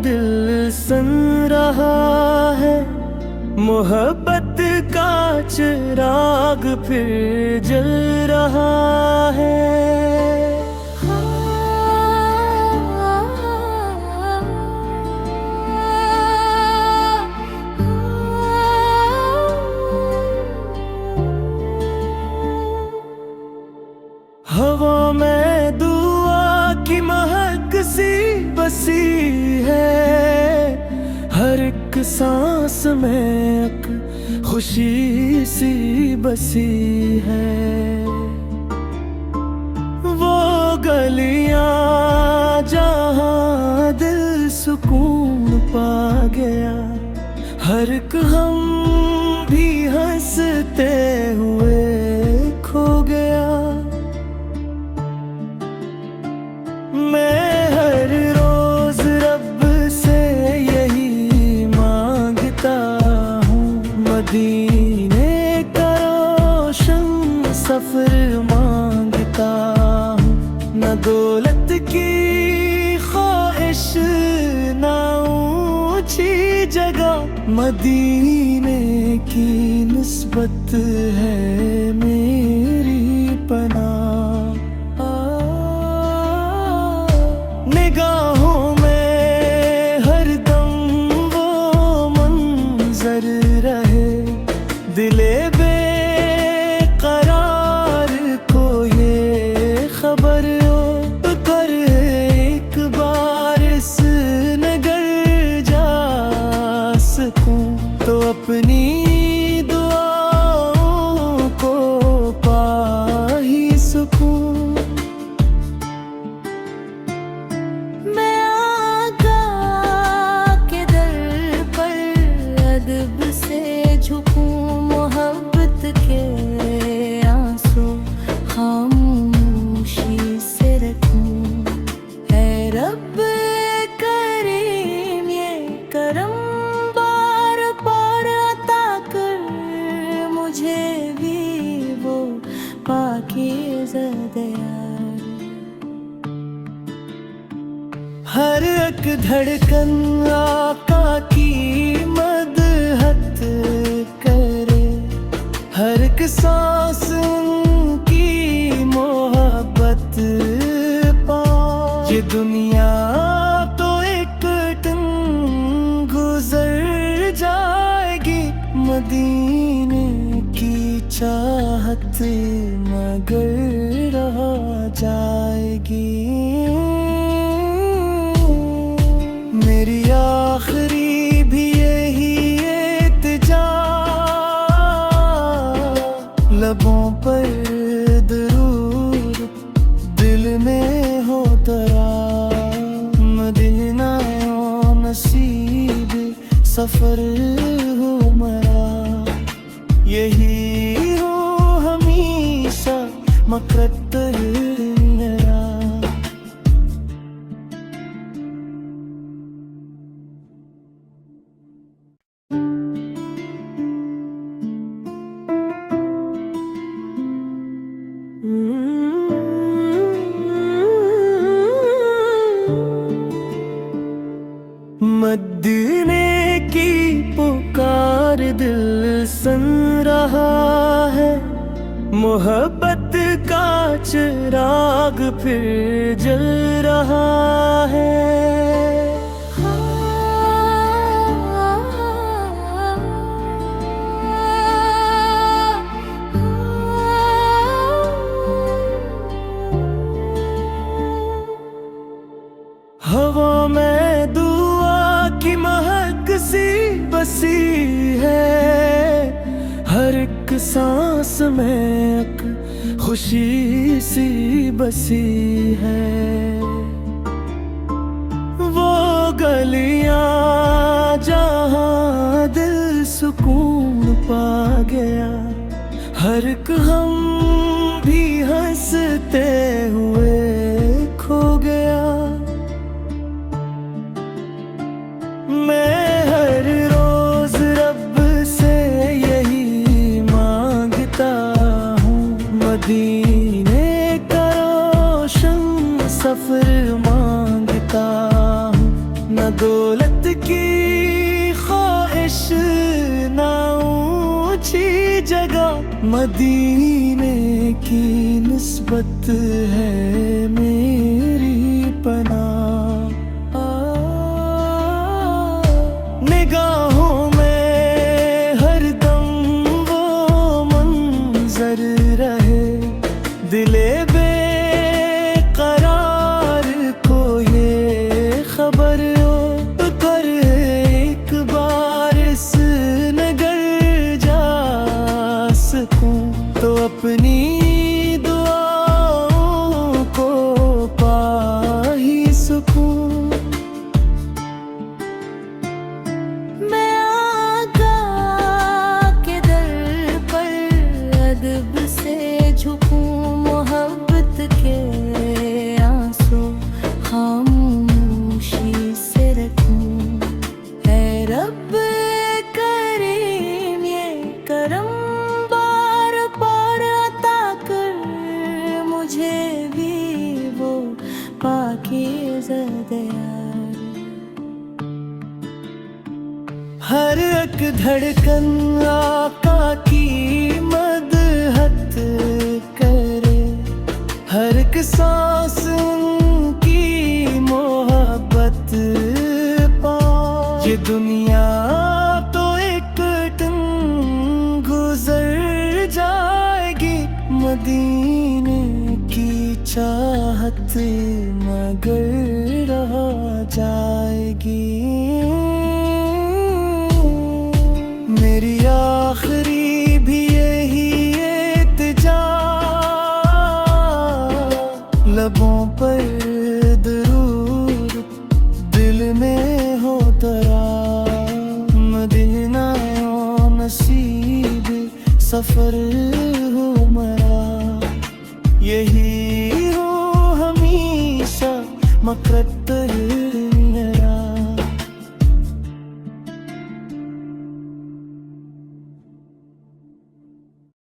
दिल सन रहा है, मोहब्बत का चिराग फिर जल रहा है। हवा में दुआ की महक सी बसी है, हर एक सांस में एक खुशी सी बसी है। वो गलियां जहां दिल सुकून पा गया, हर एक हम भी हंसते हुए खो गया। मैं हर रोज रब से यही मांगता हूँ, मदीने का रोशन सफर मांगता हूँ। न दौलत की ख्वाहिश न ऊंची जगह, मदीने की निस्बत है मेरी पनाह। निगाहों में हरदम वो मंजर रहे, दिले बेकरार को ये खबर हो, कर एक बार इस नगर जा सकूं तो अपनी दुआओं को पा ही सकूं। हर एक धड़कन आका की मदहत करे, हर एक सांस उनकी मोहब्बत पा। ये दुनिया तो एक दिन गुजर जाएगी, मदीने की चाहत मगर रह जाएगी। मेरी आखिरी भी यही इल्तिजा, लबों पर दरूद दिल में हो तरा। मदीना ओ नसीब सफर हो मरा, यही हो हमेशा मकरत मेरा। मदीने की पुकार दिल सन रहा है, मोहब्बत का चिराग फिर जल रहा है। हवा में दुआ की महक सी बसी है, हर एक सांस में एक खुशी सी बसी है। वो गलियां जहां दिल सुकून पा गया, हर एक हम भी हंसते हुए खो गया। मैं हर रोज रब से यही मांगता हूँ, मदीने का रोशन सफर मांगता हूँ। न दौलत की ख्वाहिश ना ऊंची जगह, मदीने की निस्बत है मेरी पनाह। निगाहों में हरदम वो मंजर रहे, दिले बेकरार को ये खबर हो कर, एक बार इस नगर जा सकूं तो अपनी दुआओं को पा ही सकूं। मैं आका के दर पर अदब से झुकूं, मोहब्बत के आंसू खामोशी से रखूं। है रब करीम ये करम बार बार अता कर, मुझे भी वो पाकीज़ा दया। हर एक धड़कन आका की मदहत करे, हर एक सांस उनकी मोहब्बत पा। ये दुनिया तो एक दिन गुजर जाएगी, मदीने की चाहत मगर रह जाएगी। मेरी आखिरी भी यही इल्तिजा, लबों पर दरूद दिल में हो तरा। मदीना हो नसीब सफर हो मरा, यही हो हमेशा मकसद